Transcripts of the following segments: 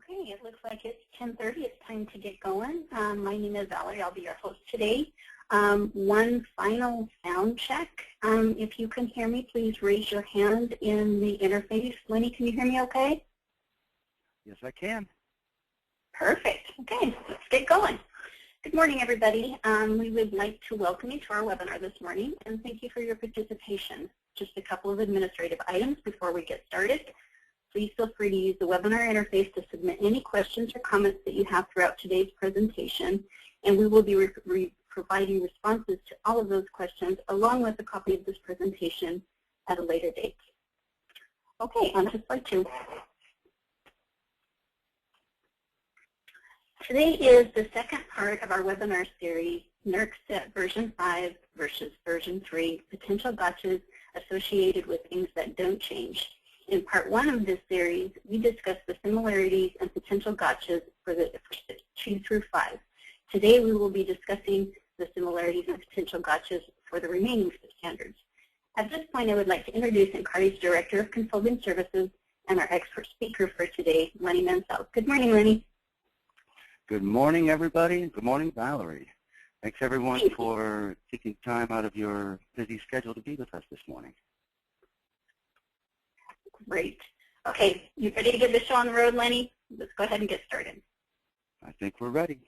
Okay, it looks like it's 10:30. It's time to get going. My name is Valerie. I'll be your host today. One final sound check. If you can hear me, please raise your hand in the interface. Lenny, can you hear me okay? Yes, I can. Perfect. Okay, let's get going. Good morning, everybody. We would like to welcome you to our webinar this morning, and thank you for your participation. Just a couple of administrative items before we get started. Please feel free to use the webinar interface to submit any questions or comments that you have throughout today's presentation, and we will be providing responses to all of those questions along with a copy of this presentation at a later date. Okay, on to slide 2. Today is the second part of our webinar series, NERC Set version 5 versus version 3, potential gotchas associated with things that don't change. In part 1 of this series, we discussed the similarities and potential gotchas for the 2 through 5. Today, we will be discussing the similarities and potential gotchas for the remaining standards. At this point, I would like to introduce Encari's Director of Consulting Services and our expert speaker for today, Lenny Mansell. Good morning, Lenny. Good morning, everybody. Good morning, Valerie. Thanks, everyone, for taking time out of your busy schedule to be with us this morning. Great. Okay, you ready to get the show on the road, Lenny? Let's go ahead and get started. I think we're ready.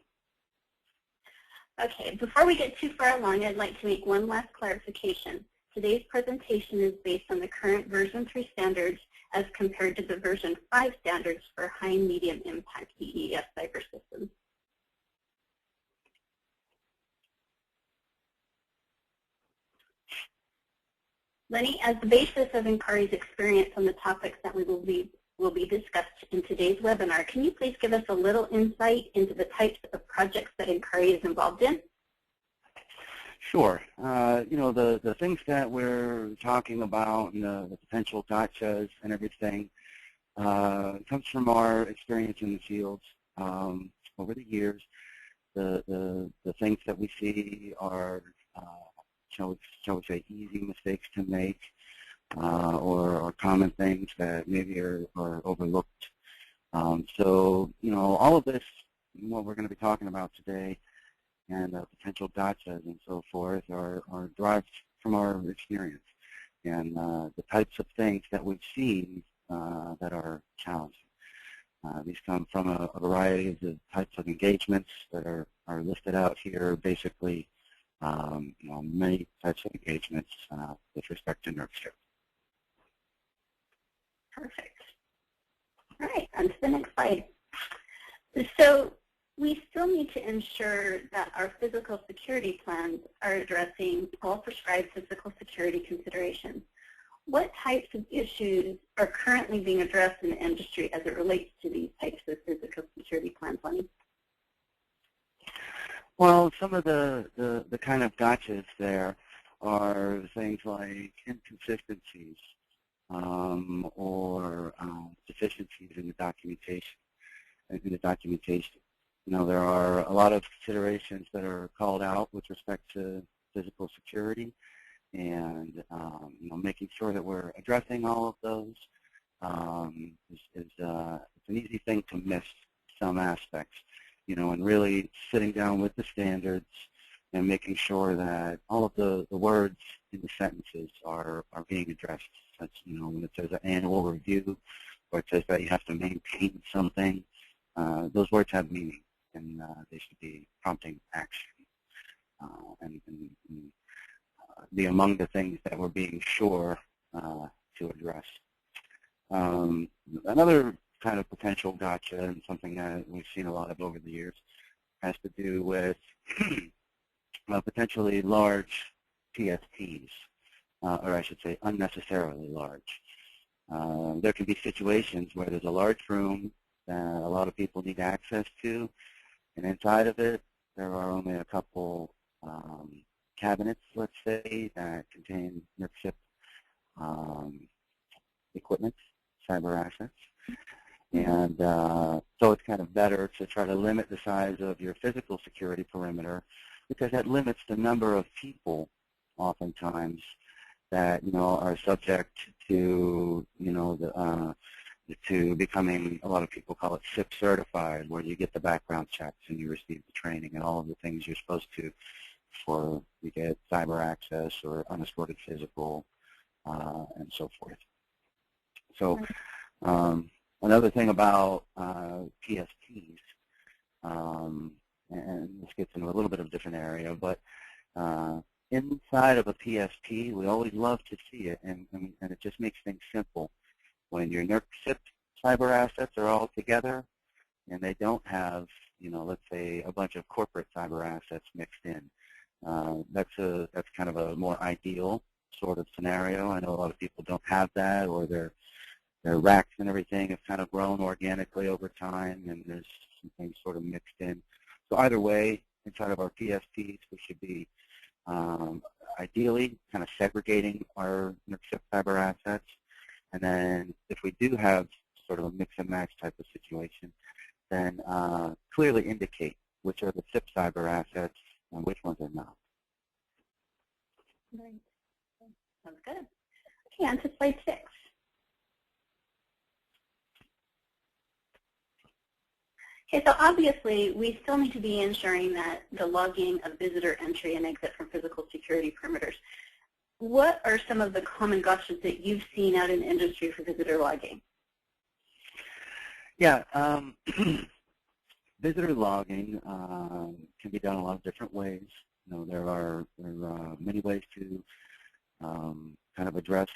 Okay, before we get too far along, I'd like to make one last clarification. Today's presentation is based on the current version 3 standards as compared to the version 5 standards for high and medium impact EES cyber systems. Lenny, as the basis of Encari's experience on the topics that will be discussed in today's webinar, can you please give us a little insight into the types of projects that Encari is involved in? Sure. The things that we're talking about, the potential gotchas and everything, comes from our experience in the field over the years. The things that we see are shall we say, easy mistakes to make, or common things that maybe are overlooked. So, all of this, what we're going to be talking about today, and potential gotchas and so forth, are derived from our experience and the types of things that we've seen that are challenging. These come from a variety of the types of engagements that are listed out here, basically. Many types of engagements with respect to NERC. Perfect. All right, on to the next slide. So we still need to ensure that our physical security plans are addressing all prescribed physical security considerations. What types of issues are currently being addressed in the industry as it relates to these types of physical security plans, Lenny? Well, some of the kind of gotchas there are things like inconsistencies or deficiencies in the documentation. There are a lot of considerations that are called out with respect to physical security, and making sure that we're addressing all of those it's an easy thing to miss some aspects. And really sitting down with the standards and making sure that all of the words in the sentences are being addressed. Such, when it says an annual review, or it says that you have to maintain something, those words have meaning, and they should be prompting action, and be among the things that we're being sure to address. Another kind of potential gotcha, and something that we've seen a lot of over the years, has to do with potentially large PSTs, or I should say unnecessarily large. There can be situations where there's a large room that a lot of people need access to, and inside of it there are only a couple cabinets, let's say, that contain NERC equipment, cyber assets. And so it's kind of better to try to limit the size of your physical security perimeter, because that limits the number of people, oftentimes, that are subject to to becoming, a lot of people call it SIP certified, where you get the background checks and you receive the training and all of the things you're supposed to before you get cyber access or unescorted physical and so forth. So another thing about PSPs, and this gets into a little bit of a different area, but inside of a PSP, we always love to see it, and it just makes things simple. When your NERC SIP cyber assets are all together and they don't have, let's say a bunch of corporate cyber assets mixed in, that's kind of a more ideal sort of scenario. I know a lot of people don't have that, or their racks and everything have kind of grown organically over time, and there's some things sort of mixed in. So either way, inside of our PSPs, we should be ideally kind of segregating our NERC SIP cyber assets. And then if we do have sort of a mix and match type of situation, then clearly indicate which are the SIP cyber assets and which ones are not. Right. Sounds good. Okay, on to slide 6. Okay, so obviously we still need to be ensuring that the logging of visitor entry and exit from physical security perimeters. What are some of the common gotchas that you've seen out in the industry for visitor logging? Yeah, visitor logging can be done a lot of different ways. There are many ways to kind of address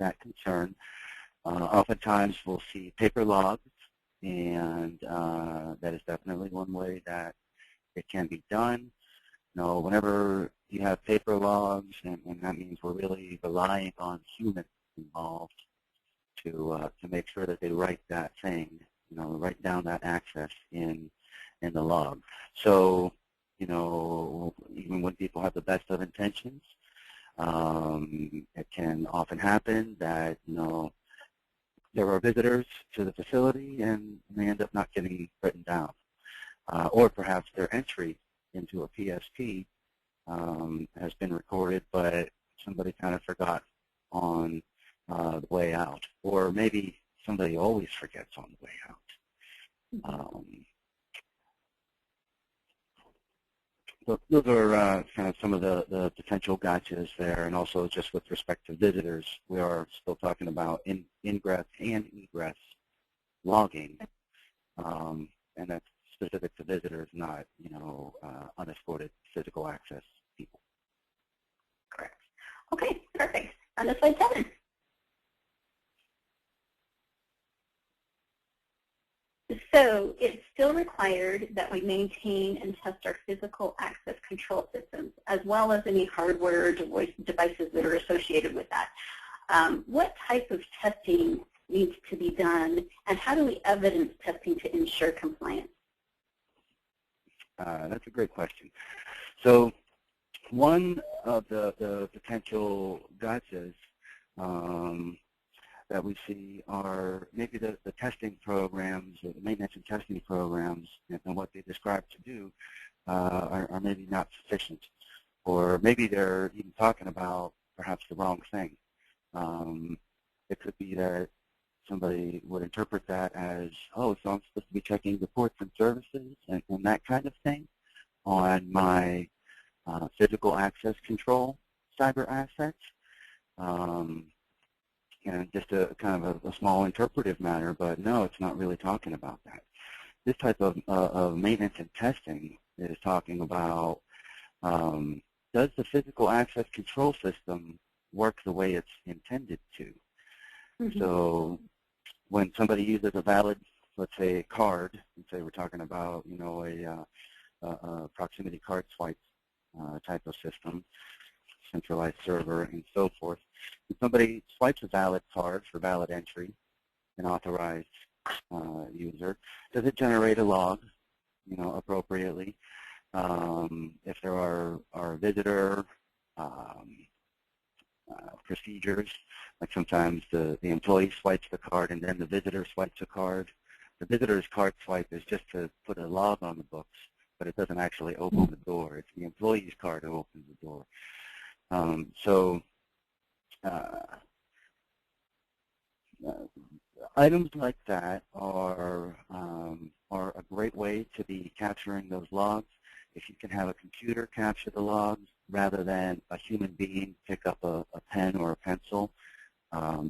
that concern. Oftentimes we'll see paper logs, and that is definitely one way that it can be done. Whenever you have paper logs, and that means we're really relying on humans involved to make sure that they write that thing, write down that access in the log. So, even when people have the best of intentions, it can often happen that, there are visitors to the facility and they end up not getting written down. Or perhaps their entry into a PSP has been recorded, but somebody kind of forgot on the way out. Or maybe somebody always forgets on the way out. So those are kind of some of the potential gotchas there, and also just with respect to visitors, we are still talking about ingress and egress logging, and that's specific to visitors, not unescorted physical access people. Correct. Okay, perfect. On to slide 7. So it's still required that we maintain and test our physical access control systems, as well as any hardware or devices that are associated with that. What type of testing needs to be done, and how do we evidence testing to ensure compliance? That's a great question. So one of the potential gotchas that we see are maybe the testing programs, or the maintenance and testing programs, and what they describe to do are maybe not sufficient. Or maybe they're even talking about perhaps the wrong thing. It could be that somebody would interpret that as, oh, so I'm supposed to be checking reports and services and that kind of thing on my physical access control cyber assets. And just a kind of a small interpretive matter, but no, it's not really talking about that. This type of maintenance and testing is talking about, does the physical access control system work the way it's intended to? Mm-hmm. So when somebody uses a valid, let's say, card, let's say we're talking about, a proximity card swipe type of system, centralized server, and so forth. If somebody swipes a valid card for valid entry, an authorized user, does it generate a log, appropriately? If there are visitor procedures, like sometimes the employee swipes the card and then the visitor swipes a card. The visitor's card swipe is just to put a log on the books, but it doesn't actually open the door. It's the employee's card who opens the door. items like that are a great way to be capturing those logs. If you can have a computer capture the logs rather than a human being pick up a pen or a pencil,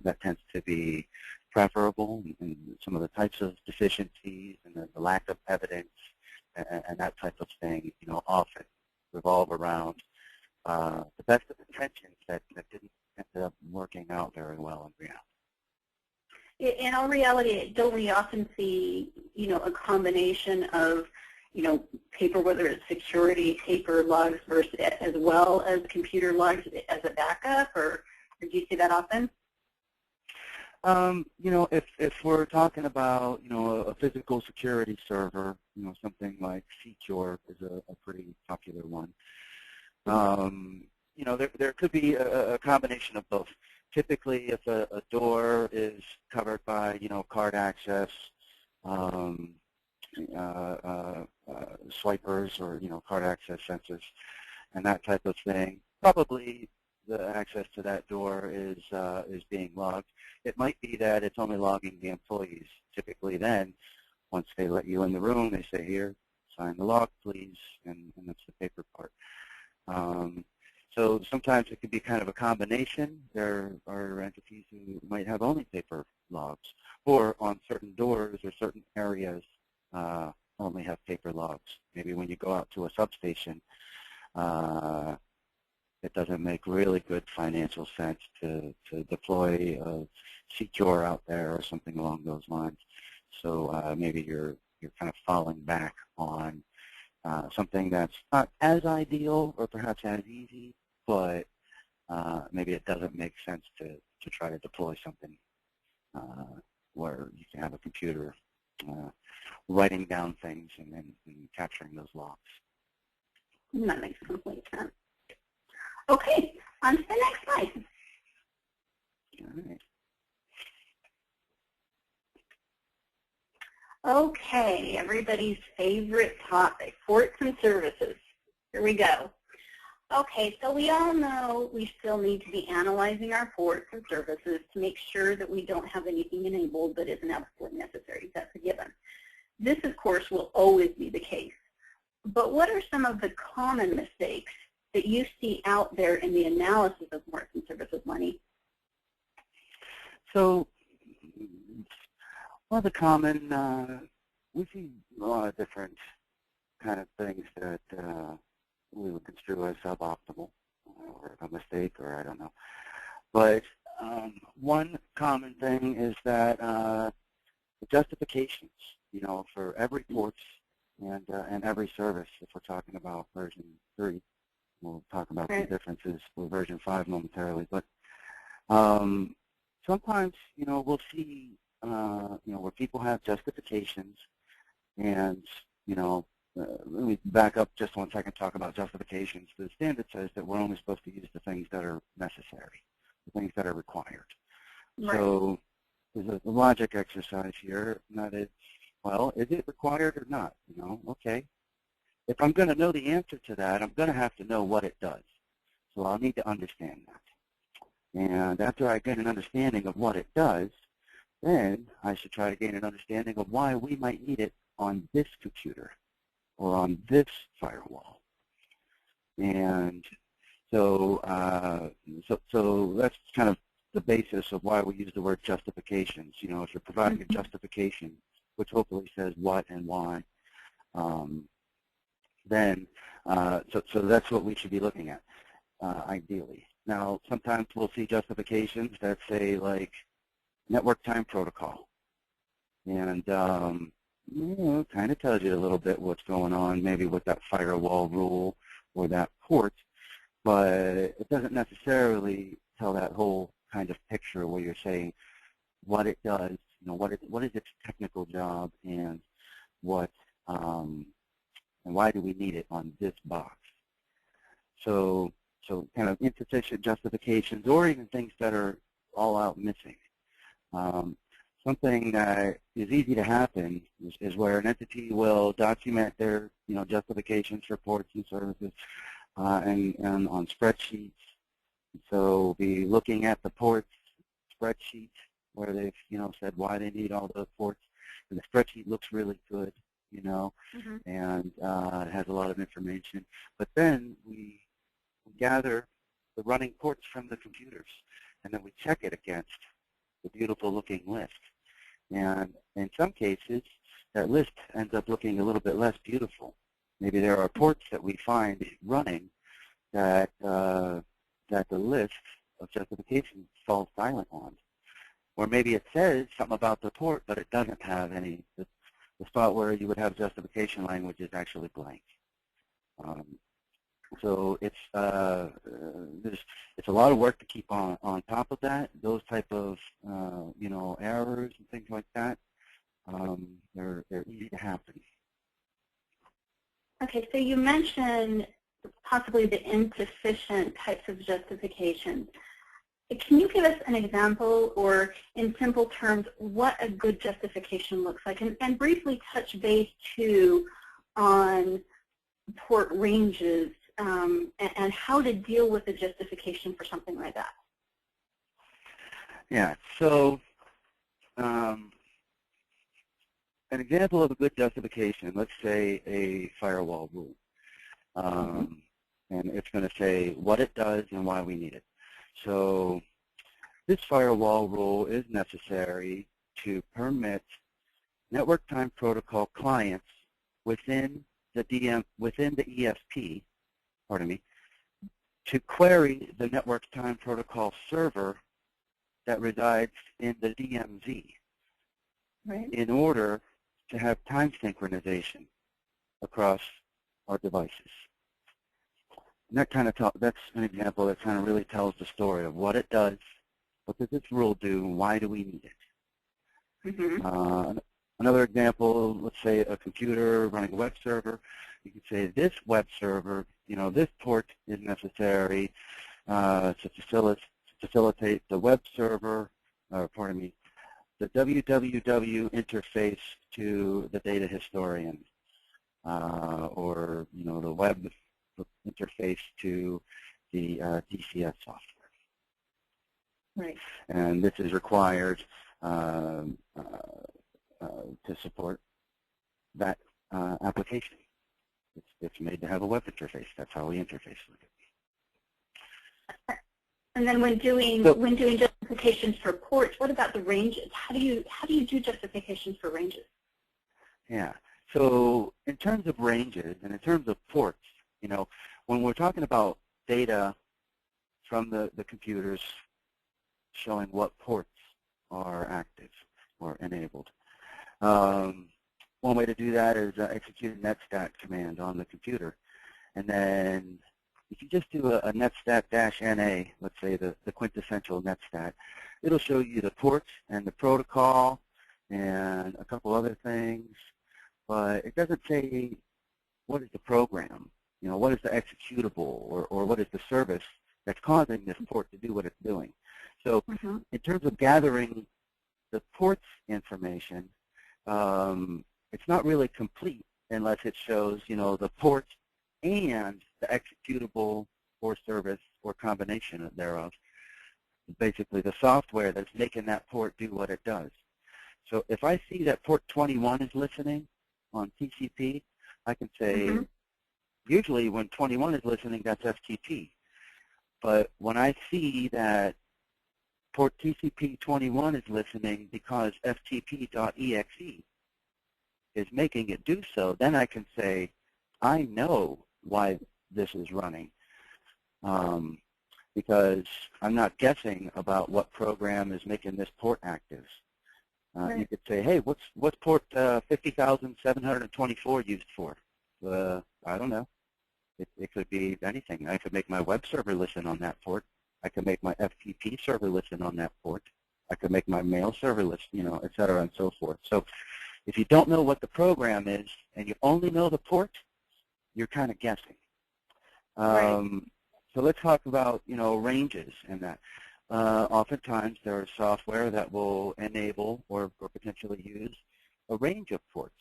that tends to be preferable. And some of the types of deficiencies and the lack of evidence and that type of thing, often revolve around the best of intentions that didn't end up working out very well in reality. In all reality, don't we often see, a combination of, paper, whether it's security, paper logs versus as well as computer logs as a backup, or do you see that often? If we're talking about, a physical security server, something like Secure is a pretty popular one. There could be a combination of both. Typically, if a door is covered by, card access, swipers or, card access sensors and that type of thing, probably the access to that door is being logged. It might be that it's only logging the employees. Typically then, once they let you in the room, they say, here, sign the log, please, and that's the paper part. So sometimes it could be kind of a combination. There are entities who might have only paper logs, or on certain doors or certain areas only have paper logs. Maybe when you go out to a substation, it doesn't make really good financial sense to deploy Secure out there or something along those lines. So maybe you're kind of falling back on something that's not as ideal or perhaps as easy, but maybe it doesn't make sense to try to deploy something where you can have a computer writing down things and capturing those logs. That makes complete sense. Okay, on to the next slide. All right. Okay, everybody's favorite topic, ports and services. Here we go. Okay, so we all know we still need to be analyzing our ports and services to make sure that we don't have anything enabled that isn't absolutely necessary. That's a given. This, of course, will always be the case. But what are some of the common mistakes that you see out there in the analysis of ports and services money? So one of the common, we see a lot of different kind of things that we would construe as suboptimal or a mistake, or I don't know. But one common thing is that the justifications, for every port and every service, if we're talking about version 3, we'll talk about the differences with version 5 momentarily. But sometimes, we'll see, where people have justifications, and, let me back up just 1 second, talk about justifications. The standard says that we're only supposed to use the things that are necessary, the things that are required. Right. So there's a logic exercise here, and that is, well, is it required or not? Okay. If I'm going to know the answer to that, I'm going to have to know what it does. So I'll need to understand that. And after I get an understanding of what it does, then I should try to gain an understanding of why we might need it on this computer or on this firewall. And so, so that's kind of the basis of why we use the word justifications. If you're providing a justification, which hopefully says what and why, then so that's what we should be looking at, ideally. Now, sometimes we'll see justifications that say, like, network time protocol, and kind of tells you a little bit what's going on, maybe with that firewall rule or that port, but it doesn't necessarily tell that whole kind of picture where you're saying what it does, what is its technical job, and what and why do we need it on this box. So kind of insufficient justifications, or even things that are all out missing. Something that is easy to happen is where an entity will document their justifications for ports and services and on spreadsheets. So we'll be looking at the ports spreadsheet where they've, said why they need all those ports. And the spreadsheet looks really good, and it has a lot of information. But then we gather the running ports from the computers, and then we check it against the beautiful looking list. And in some cases, that list ends up looking a little bit less beautiful. Maybe there are ports that we find running that that the list of justifications falls silent on. Or maybe it says something about the port, but it doesn't have any. The spot where you would have justification language is actually blank. So it's a lot of work to keep on top of that. Those type of errors and things like that, they're easy to happen. Okay, so you mentioned possibly the insufficient types of justifications. Can you give us an example, or in simple terms, what a good justification looks like? And briefly touch base, too, on port ranges and how to deal with the justification for something like that. Yeah, so an example of a good justification, let's say a firewall rule. And it's going to say what it does and why we need it. So this firewall rule is necessary to permit network time protocol clients within the ESP, to query the network time protocol server that resides in the DMZ, right, in order to have time synchronization across our devices. And that's an example that kind of really tells the story of what it does, what does this rule do, and why do we need it. Another example, let's say a computer running a web server. You could say this web server, this port is necessary to facilitate the web server, the www interface to the data historian, or the web interface to the DCS software. Right. And this is required to support that application. It's made to have a web interface. That's how we interface with it. And then when doing justifications for ports, what about the ranges? How do you do justifications for ranges? Yeah. So in terms of ranges and in terms of ports, when we're talking about data from the computers showing what ports are active or enabled, one way to do that is execute a netstat command on the computer. And then if you just do a netstat-NA, let's say the quintessential netstat, it'll show you the ports and the protocol and a couple other things, but it doesn't say what is the program, what is the executable, or what is the service that's causing this port to do what it's doing. So in terms of gathering the ports information, it's not really complete unless it shows, the port and the executable or service or combination thereof. Basically, the software that's making that port do what it does. So if I see that port 21 is listening on TCP, I can say, usually when 21 is listening, that's FTP. But when I see that port TCP 21 is listening because FTP.exe is making it do so, then I can say, I know why this is running, because I'm not guessing about what program is making this port active. You could say, hey, what's port 50,724 used for? I don't know. It could be anything. I could make my web server listen on that port. I could make my FTP server listen on that port. I could make my mail server listen, et cetera, and so forth. So if you don't know what the program is and you only know the port, you're kind of guessing. So let's talk about, ranges in that. Oftentimes there is software that will enable or potentially use a range of ports.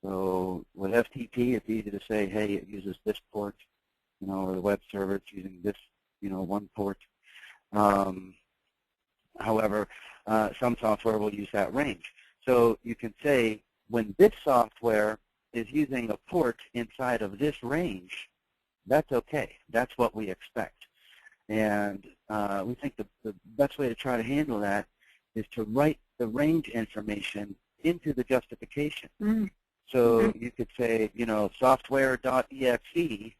So with FTP, it's easy to say, hey, it uses this port, or the web server, it's using this, one port. However, some software will use that range. So you can say when this software is using a port inside of this range, that's okay. That's what we expect. And we think the best way to try to handle that is to write the range information into the justification. So you could say, software.exe,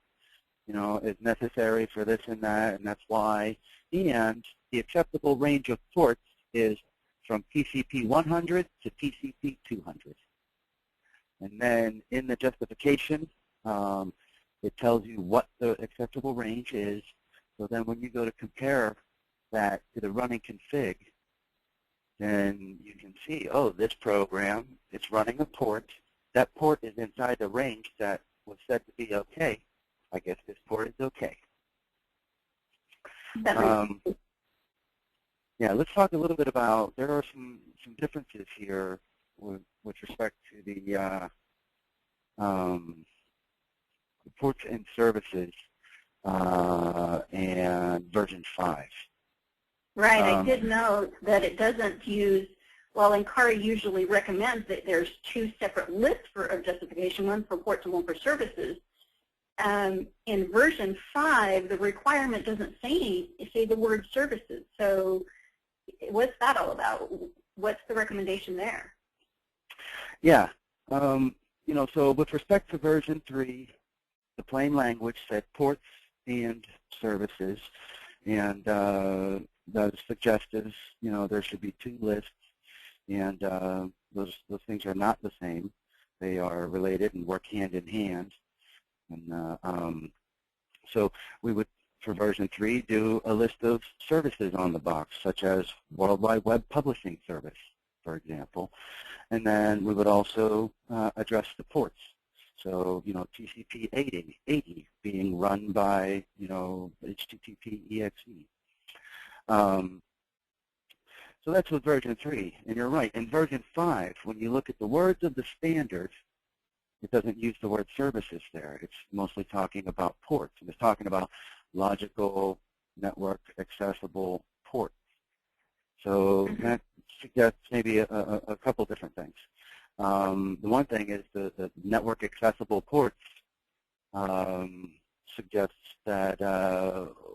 is necessary for this and that's why. And the acceptable range of ports is from TCP 100 to TCP 200. And then in the justification, it tells you what the acceptable range is. So then when you go to compare that to the running config, then you can see, oh, this program is running a port. That port is inside the range that was said to be okay. I guess this port is okay. Yeah, let's talk a little bit about, there are some differences here with respect to the ports and services and version 5. Right, I did note that it doesn't use, well, Encari usually recommends that there's 2 separate lists of justification, one for ports and one for services. In version 5, the requirement doesn't say the word services. So what's that all about? What's the recommendation there? Yeah, so with respect to version 3, the plain language said ports and services, and the suggestives, there should be 2 lists, and those things are not the same. They are related and work hand in hand. And so we would, for version 3, do a list of services on the box, such as World Wide Web Publishing Service, for example. And then we would also address the ports. So, TCP 80 being run by, HTTP EXE. So that's with version 3. And you're right. In version 5, when you look at the words of the standard, it doesn't use the word services there. It's mostly talking about ports. And it's talking about logical, network, accessible ports. So that suggests maybe a couple different things. The one thing is the network accessible ports suggests that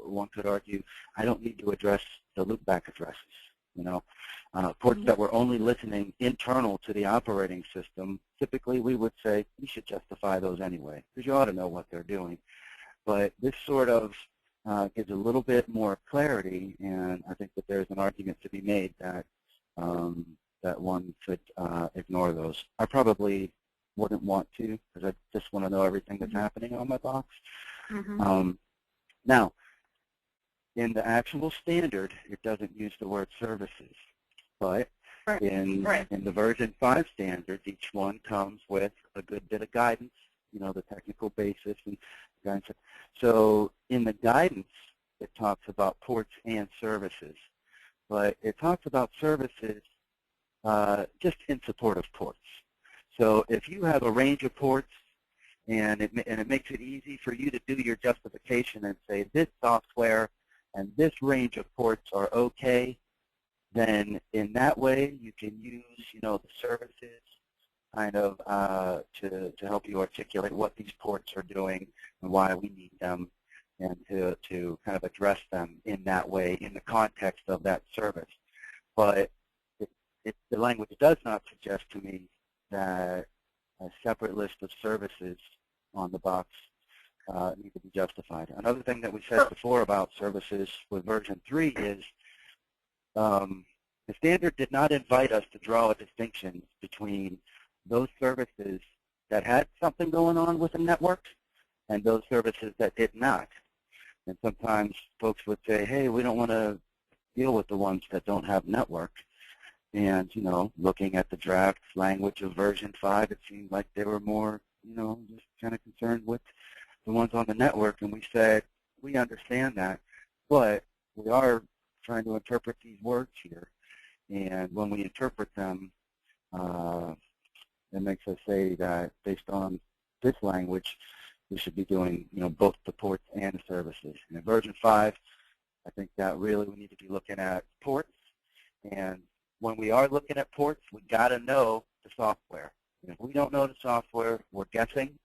one could argue I don't need to address the loopback addresses. Ports that were only listening internal to the operating system, typically we would say you should justify those anyway, because you ought to know what they're doing. But this sort of gives a little bit more clarity, and I think that there's an argument to be made that that one could ignore those. I probably wouldn't want to, because I just want to know everything that's happening on my box. Now, in the actual standard, it doesn't use the word services, but in the version 5 standards, each one comes with a good bit of guidance, the technical basis and guidance. So in the guidance, it talks about ports and services, but it talks about services just in support of ports. So if you have a range of ports and it makes it easy for you to do your justification and say this software and this range of ports are okay, then in that way you can use, the services kind of to help you articulate what these ports are doing and why we need them, and to kind of address them in that way in the context of that service. But the language does not suggest to me that a separate list of services on the box need to be justified. Another thing that we said before about services with version 3 is the standard did not invite us to draw a distinction between those services that had something going on with the network and those services that did not. And sometimes folks would say, hey, we don't want to deal with the ones that don't have network. And, looking at the draft language of version 5, it seemed like they were more, just kind of concerned with the ones on the network. And we said, we understand that, but we are trying to interpret these words here. And when we interpret them, it makes us say that based on this language, we should be doing, both the ports and the services. And in version 5, I think that really we need to be looking at ports and when we are looking at ports, we got to know the software. And if we don't know the software, we're guessing.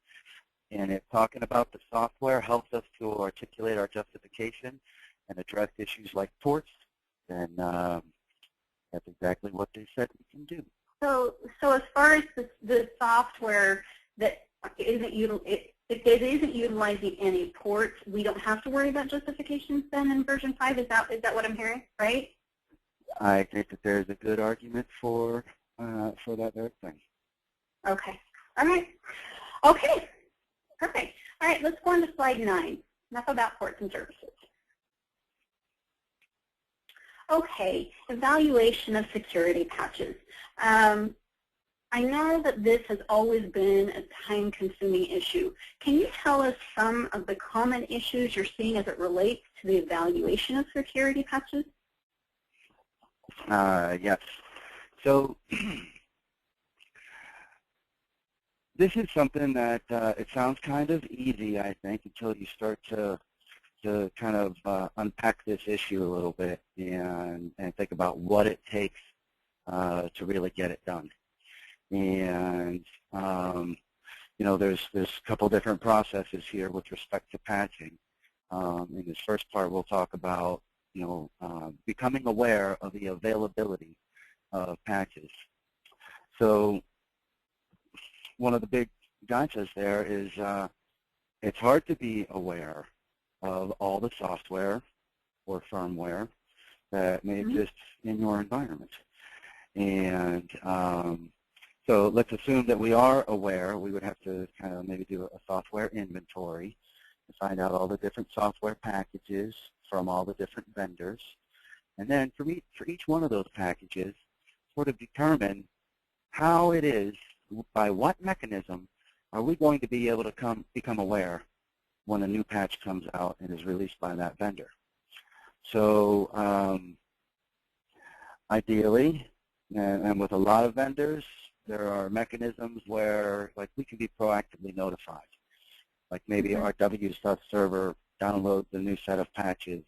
And if talking about the software helps us to articulate our justification and address issues like ports, then that's exactly what they said we can do. So as far as the software that isn't if it isn't utilizing any ports, we don't have to worry about justifications then in version 5. Is that what I'm hearing, right? I think that there's a good argument for that very thing. Okay. All right. Okay. Perfect. All right. Let's go on to slide 9. Enough about ports and services. Okay. Evaluation of security patches. I know that this has always been a time-consuming issue. Can you tell us some of the common issues you're seeing as it relates to the evaluation of security patches? Yes. So this is something that it sounds kind of easy, I think, until you start to kind of unpack this issue a little bit and think about what it takes to really get it done. And you know, there's a couple different processes here with respect to patching. In this first part, we'll talk about becoming aware of the availability of patches. So one of the big gotchas there is it's hard to be aware of all the software or firmware that may exist in your environment. And so let's assume that we are aware. We would have to kind of maybe do a software inventory to find out all the different software packages from all the different vendors. And then for each one of those packages, sort of determine how it is, by what mechanism are we going to be able to become aware when a new patch comes out and is released by that vendor. So ideally, and with a lot of vendors, there are mechanisms where, like, we can be proactively notified. Like maybe our WSUS server downloads a new set of patches,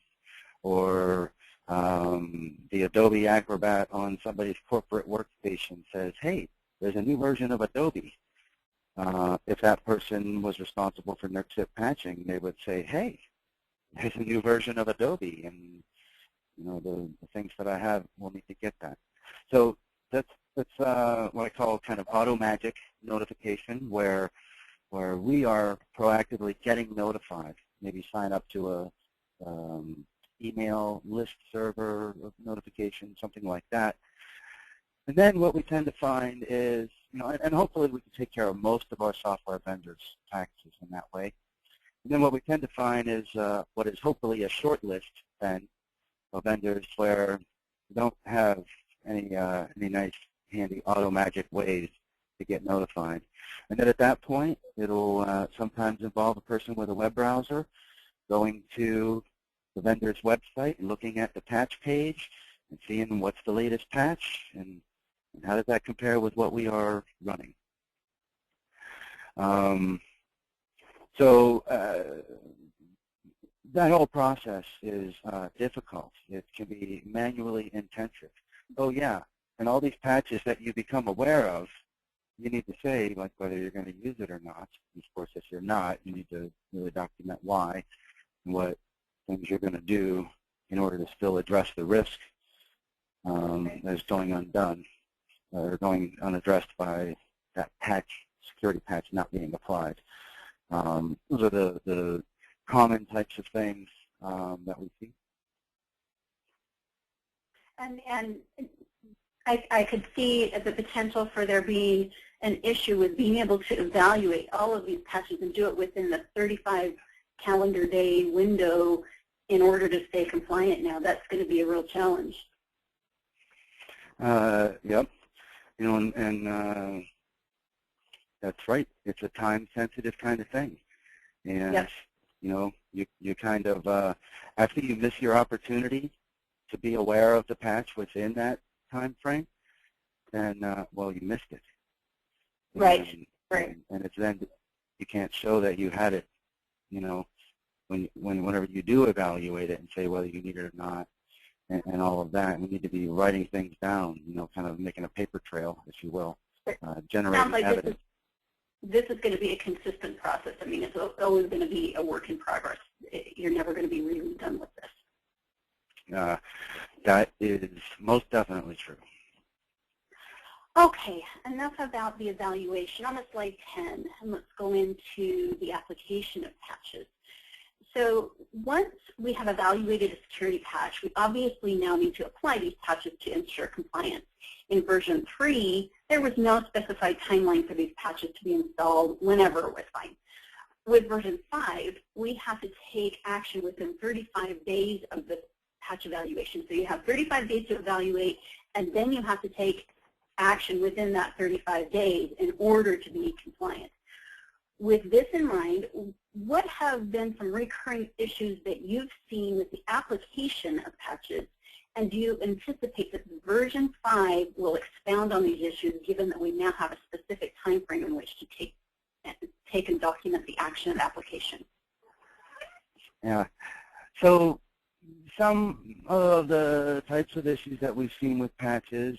or the Adobe Acrobat on somebody's corporate workstation says, hey, there's a new version of Adobe. If that person was responsible for NERC patching, they would say, hey, there's a new version of Adobe, and the things that I have will need to get that. So that's what I call kind of auto magic notification, where we are proactively getting notified. Maybe sign up to a email list server notification, something like that. And then what we tend to find is, and hopefully we can take care of most of our software vendors' packages in that way. And then what we tend to find is what is hopefully a short list then of vendors where we don't have any nice, handy auto magic ways to get notified. And then at that point, it'll sometimes involve a person with a web browser going to the vendor's website and looking at the patch page and seeing what's the latest patch and how does that compare with what we are running. So that whole process is difficult. It can be manually intensive. Oh yeah, and all these patches that you become aware of, you need to say, like, whether you're going to use it or not. And of course, if you're not, you need to really document why and what things you're going to do in order to still address the risk that is going undone or going unaddressed by that patch, security patch not being applied. Those are the common types of things that we see. And I could see the potential for there being an issue with being able to evaluate all of these patches and do it within the 35 calendar day window in order to stay compliant now. That's going to be a real challenge. Yep. And that's right. It's a time-sensitive kind of thing. And, yep. You kind of, after you miss your opportunity to be aware of the patch within that time frame, then, well, you missed it. Right, right. And it's then you can't show that you had it, whenever you do evaluate it and say whether you need it or not. and all of that. We need to be writing things down, kind of making a paper trail, if you will, generating Sounds like evidence. This is going to be a consistent process. I mean, it's always going to be a work in progress. You're never going to be really done with this. That is most definitely true. Okay, enough about the evaluation. On to slide 10, and let's go into the application of patches. So once we have evaluated a security patch, we obviously now need to apply these patches to ensure compliance. In version 3, there was no specified timeline for these patches to be installed whenever it was fine. With version 5, we have to take action within 35 days of the patch evaluation. So you have 35 days to evaluate, and then you have to take action within that 35 days in order to be compliant. With this in mind, what have been some recurring issues that you've seen with the application of patches, and do you anticipate that version 5 will expound on these issues given that we now have a specific time frame in which to take and document the action of application? Yeah. So some of the types of issues that we've seen with patches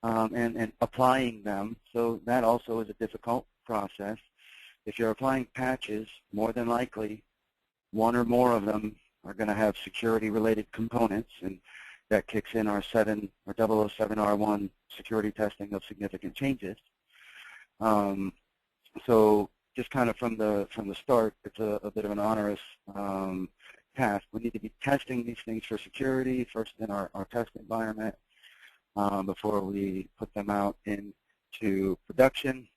and applying them, so that also is a difficult process. If you're applying patches, more than likely, one or more of them are going to have security-related components, and that kicks in our 007R1 security testing of significant changes. So just kind of from the start, it's a bit of an onerous task. We need to be testing these things for security first in our test environment before we put them out into production.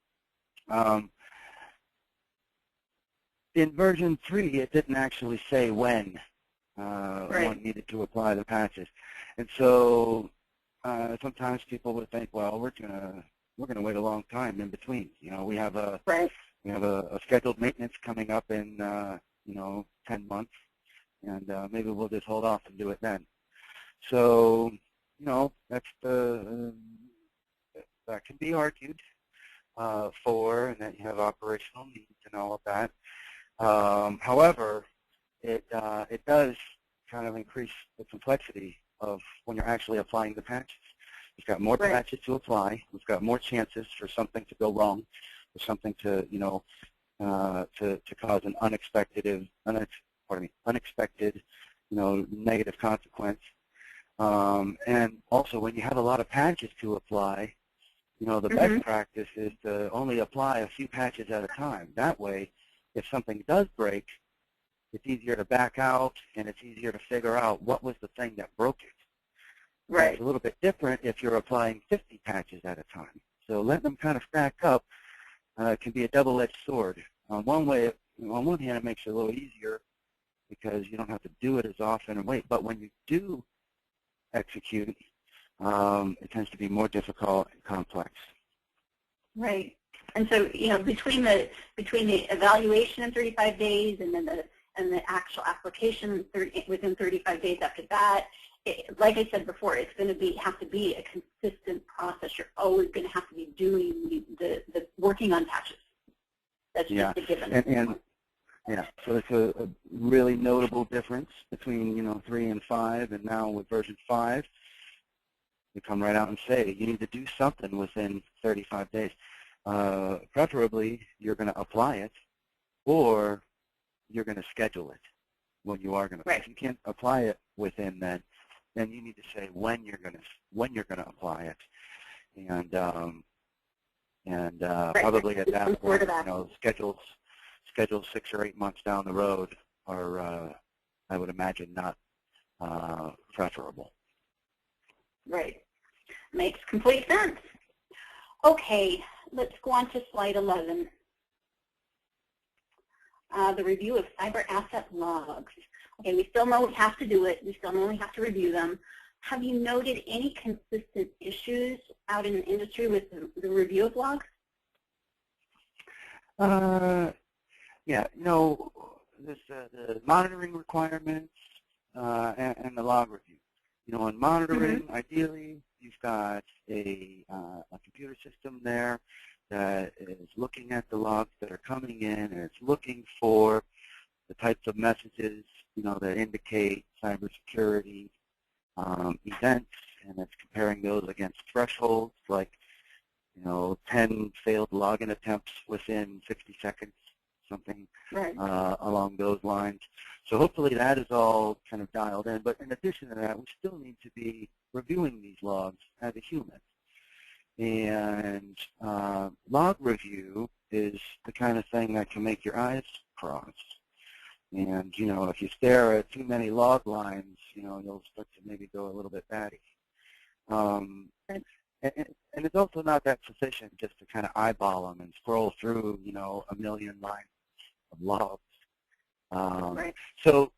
In version 3, it didn't actually say when one needed to apply the patches, and so sometimes people would think, well, we're gonna wait a long time in between. We have a scheduled maintenance coming up in 10 months, and maybe we'll just hold off and do it then. So that's that can be argued for, and that you have operational needs and all of that. However, it does kind of increase the complexity of when you're actually applying the patches. We've got more patches to apply. We've got more chances for something to go wrong, for something to to cause an unexpected negative consequence. And also, when you have a lot of patches to apply, the best practice is to only apply a few patches at a time. That way, if something does break, it's easier to back out, and it's easier to figure out what was the thing that broke it. Right. It's a little bit different if you're applying 50 patches at a time. So letting them kind of stack up can be a double-edged sword. On one hand, it makes it a little easier because you don't have to do it as often and wait. But when you do execute, it tends to be more difficult and complex. Right. And so, between the evaluation in 35 days and then the actual application within 35 days after that, like I said before, it's going to have to be a consistent process. You're always going to have to be doing the working on patches. That's just a given. So it's a really notable difference between 3 and 5, and now with version 5, we come right out and say you need to do something within 35 days. Preferably, you're going to apply it, or you're going to schedule it when you are going to. Right. If you can't apply it within then you need to say when you're going to apply it, and probably at that point, schedules 6 or 8 months down the road are, I would imagine, not preferable. Right. Makes complete sense. Okay. Let's go on to slide 11, the review of cyber asset logs. Okay, we still know we have to do it. We still know we have to review them. Have you noted any consistent issues out in the industry with the review of logs? Yeah, there's the monitoring requirements and the log review. In monitoring, ideally, you've got a computer system there that is looking at the logs that are coming in, and it's looking for the types of messages, that indicate cybersecurity events, and it's comparing those against thresholds like 10 failed login attempts within 60 seconds, something Right. Along those lines. So hopefully that is all kind of dialed in. But in addition to that, we still need to be reviewing these logs as a human. And log review is the kind of thing that can make your eyes cross. And, if you stare at too many log lines, you'll start to maybe go a little bit batty. And it's also not that sufficient just to kind of eyeball them and scroll through, a million lines of logs. Right. So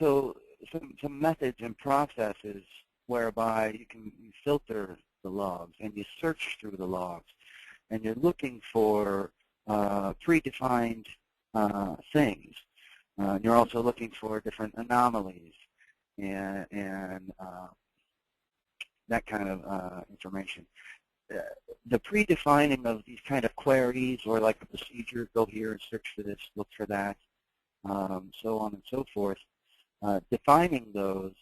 some methods and processes whereby you filter the logs and you search through the logs and you're looking for predefined things. You're also looking for different anomalies and that kind of information. The predefining of these kind of queries or like a procedure, go here and search for this, look for that, so on and so forth. Defining those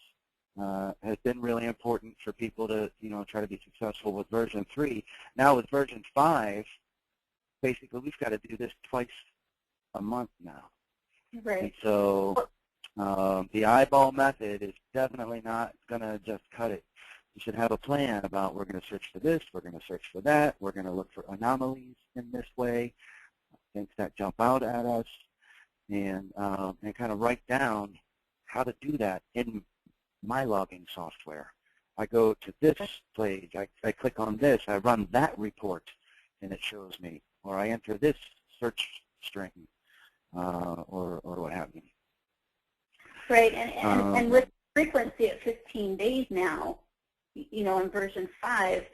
has been really important for people to, try to be successful with version 3. Now with version 5, basically we've got to do this twice a month now. Right. And so the eyeball method is definitely not going to just cut it. You should have a plan about we're going to search for this, we're going to search for that, we're going to look for anomalies in this way, things that jump out at us, and kind of write down how to do that in my logging software. I go to this page, I click on this, I run that report, and it shows me, or I enter this search string, or what have you. Right, and with frequency at 15 days now, in version 5,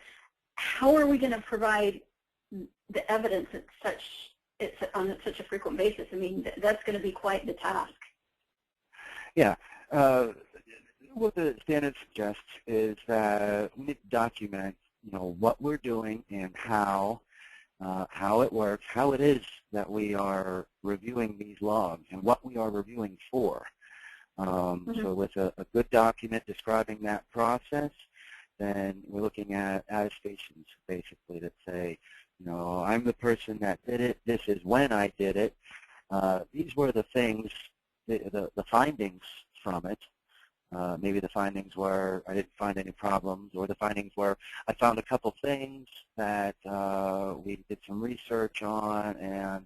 how are we going to provide the evidence on such a frequent basis? I mean, that's going to be quite the task. Yeah. What the standard suggests is that we need to document, what we're doing and how it works, how it is that we are reviewing these logs and what we are reviewing for. So with a good document describing that process, then we're looking at attestations basically that say, I'm the person that did it, this is when I did it, these were the things, the findings from it. Maybe the findings were I didn't find any problems, or the findings were I found a couple things that we did some research on, and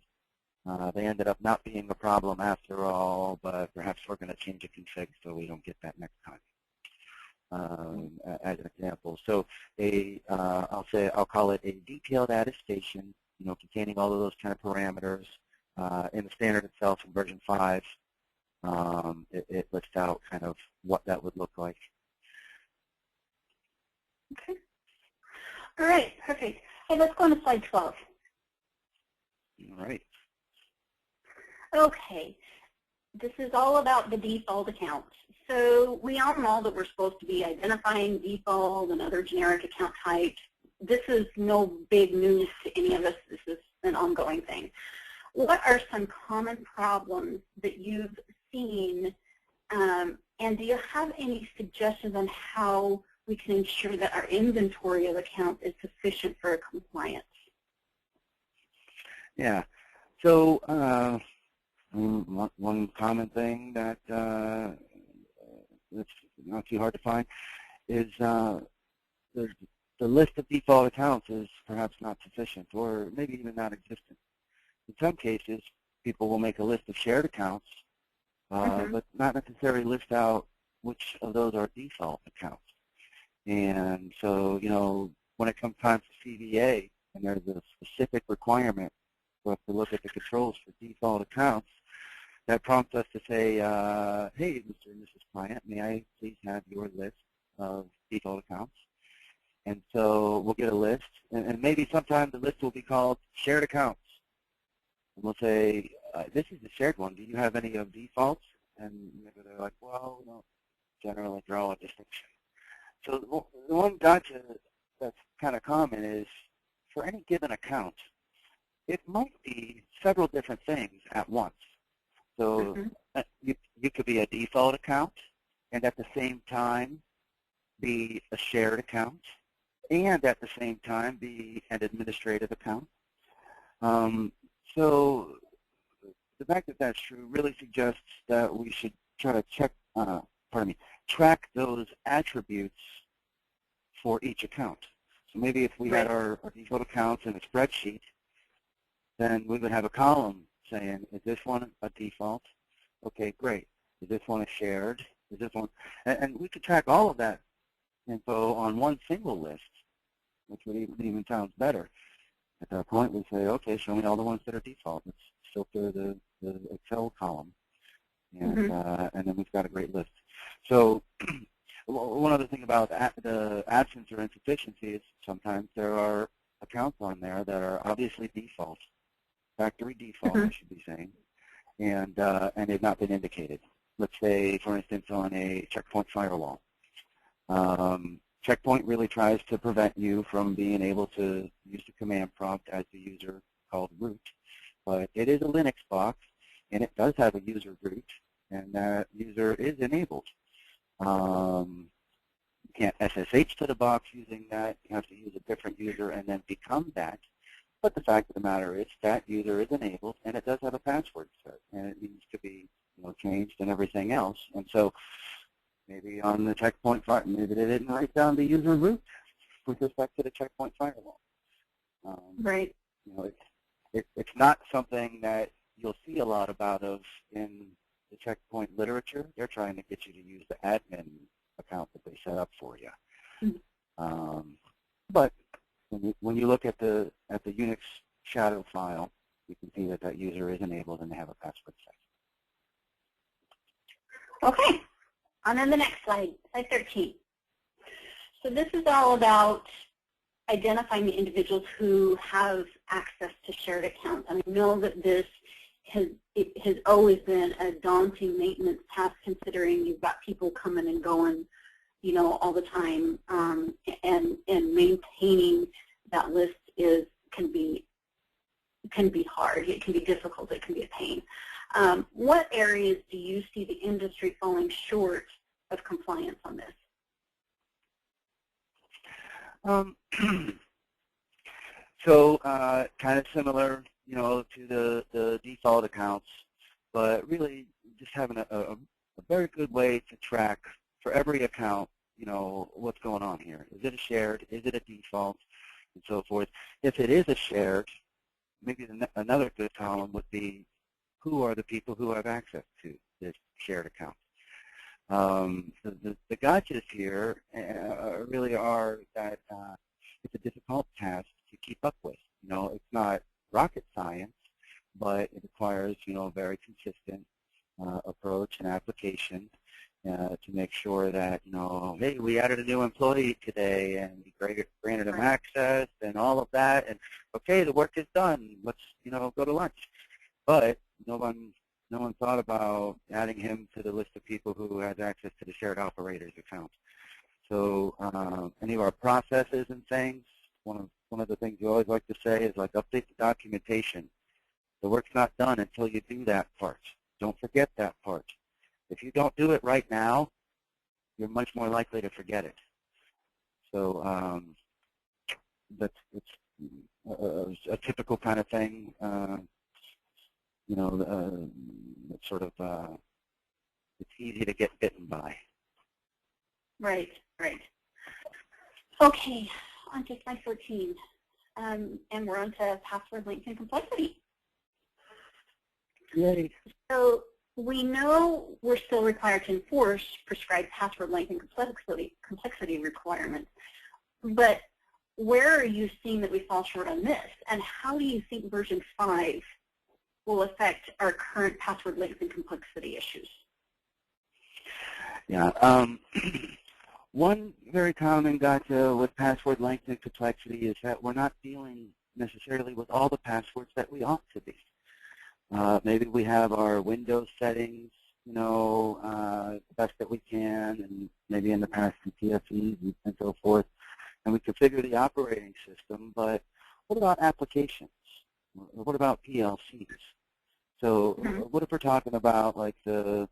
they ended up not being a problem after all, but perhaps we're going to change a config so we don't get that next time. As an example, so I'll call it a detailed attestation, containing all of those kind of parameters. In the standard itself, in version 5, it lists out kind of what that would look like. Okay. All right, perfect. Hey, let's go on to slide 12. All right. Okay. This is all about the default accounts. So we all know that we're supposed to be identifying default and other generic account types. This is no big news to any of us. This is an ongoing thing. What are some common problems that you've seen, and do you have any suggestions on how we can ensure that our inventory of accounts is sufficient for compliance? Yeah. So one common thing that that's not too hard to find is the list of default accounts is perhaps not sufficient, or maybe even non-existent. In some cases, people will make a list of shared accounts, but not necessarily list out which of those are default accounts. And so, when it comes time for CVA, and there's a specific requirement for us to look at the controls for default accounts, that prompts us to say, hey, Mr. and Mrs. Client, may I please have your list of default accounts? And so we'll get a list, and maybe sometime the list will be called shared accounts. And we'll say, this is the shared one. Do you have any of defaults? And maybe they're like, well, we don't generally draw a distinction. So the one gotcha that's kind of common is for any given account, it might be several different things at once. So you could be a default account, and at the same time be a shared account and at the same time be an administrative account. So the fact that that's true really suggests that we should try to track those attributes for each account. So maybe if we had our default accounts in a spreadsheet, then we would have a column saying, is this one a default? Okay, great. Is this one a shared? Is this one? And we could track all of that info on one single list, which would even sound better. At that point, we say, okay, show me all the ones that are default. Let's filter the Excel column, and then we've got a great list. So one other thing about the absence or insufficiency is sometimes there are accounts on there that are obviously default, factory default, I should be saying, and they've not been indicated. Let's say, for instance, on a checkpoint firewall. Checkpoint really tries to prevent you from being able to use the command prompt as the user called root, but it is a Linux box, and it does have a user root, and that user is enabled. You can't SSH to the box using that. You have to use a different user and then become that. But the fact of the matter is that user is enabled, and it does have a password set, and it needs to be changed and everything else. And so maybe on the checkpoint firewall, maybe they didn't write down the user root with respect to the checkpoint firewall. Right. It's not something that you'll see a lot about in the checkpoint literature. They're trying to get you to use the admin account that they set up for you. But when you look at the Unix shadow file, you can see that that user is enabled and they have a password set. Okay, on to the next slide, slide 13. So this is all about identifying the individuals who have access to shared accounts. And I know that this has always been a daunting maintenance task, considering you've got people coming and going, all the time, and maintaining that list can be hard. It can be difficult. It can be a pain. What areas do you see the industry falling short of compliance on this? So kind of similar, to the default accounts, but really just having a very good way to track for every account, what's going on here. Is it a shared? Is it a default? And so forth. If it is a shared, maybe another good column would be who are the people who have access to this shared account. The gotchas here really are that it's a difficult task to keep up with. It's not rocket science, but it requires, a very consistent approach and application to make sure that, hey, we added a new employee today and we granted them access and all of that, and okay, the work is done. Let's, go to lunch. But no one thought about adding him to the list of people who has access to the shared operators account. So any of our processes and things, one of the things you always like to say is like update the documentation. The work's not done until you do that part. Don't forget that part. If you don't do it right now, you're much more likely to forget it. So it's a typical kind of thing. It's sort of it's easy to get bitten by. Right. Okay, on to slide 14, and we're on to password length and complexity. Yay. So we know we're still required to enforce prescribed password length and complexity requirements, but where are you seeing that we fall short on this, and how do you think version 5 will affect our current password length and complexity issues? Yeah. One very common gotcha with password length and complexity is that we're not dealing necessarily with all the passwords that we ought to be. Maybe we have our Windows settings, best that we can, and maybe in the past some PFEs and so forth, and we configure the operating system, but what about applications? What about PLCs? So what if we're talking about like the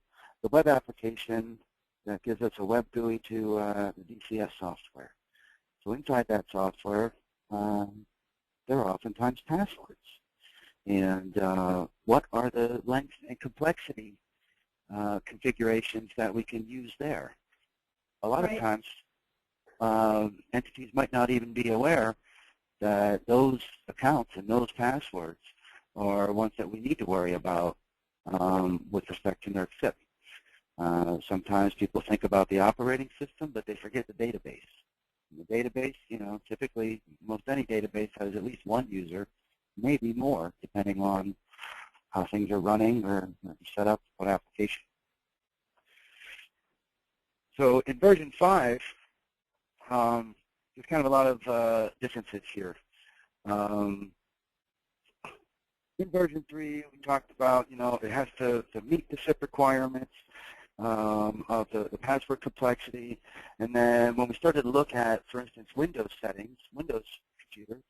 web application that gives us a web GUI to the DCS software. So inside that software, there are oftentimes passwords. And what are the length and complexity configurations that we can use there? A lot of times, entities might not even be aware that those accounts and those passwords are ones that we need to worry about with respect to NERC SIP. Sometimes people think about the operating system, but they forget the database. And the database, typically most any database has at least one user, maybe more, depending on how things are running or set up, what application. So in version 5, there's kind of a lot of differences here. In version 3, we talked about, it has to meet the SIP requirements of the password complexity. And then when we started to look at, for instance, Windows settings, Windows computers,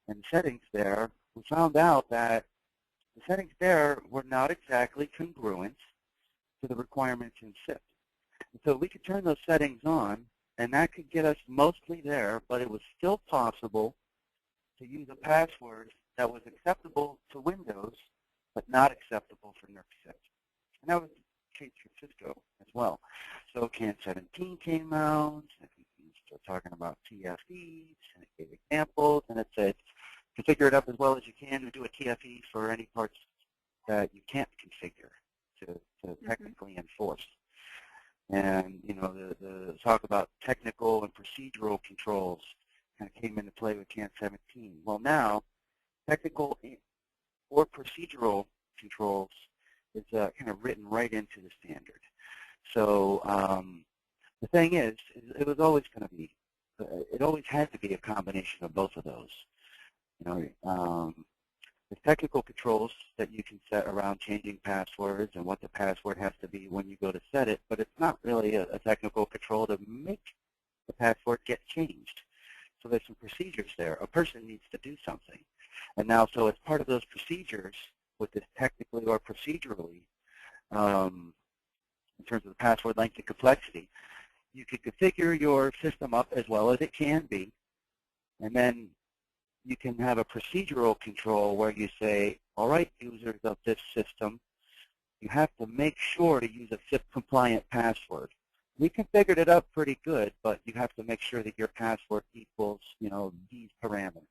and settings there, we found out that the settings there were not exactly congruent to the requirements in SIP. And so we could turn those settings on, and that could get us mostly there, but it was still possible to use a password that was acceptable to Windows, but not acceptable for NERC SIP. And that was the case for Cisco as well. So CAN 17 came out, and we started talking about TFEs, and it gave examples, and it said, configure it up as well as you can to do a TFE for any parts that you can't configure to technically enforce. And, the talk about technical and procedural controls kind of came into play with CAN 17. Well, now, technical or procedural controls is kind of written right into the standard. So the thing is, it was always going to be, it always had to be a combination of both of those. There's technical controls that you can set around changing passwords and what the password has to be when you go to set it, but it's not really a technical control to make the password get changed. So there's some procedures there. A person needs to do something. And now, so as part of those procedures, with this technically or procedurally, in terms of the password length and complexity, you could configure your system up as well as it can be, and then you can have a procedural control where you say, all right, users of this system, you have to make sure to use a SIP-compliant password. We configured it up pretty good, but you have to make sure that your password equals, these parameters.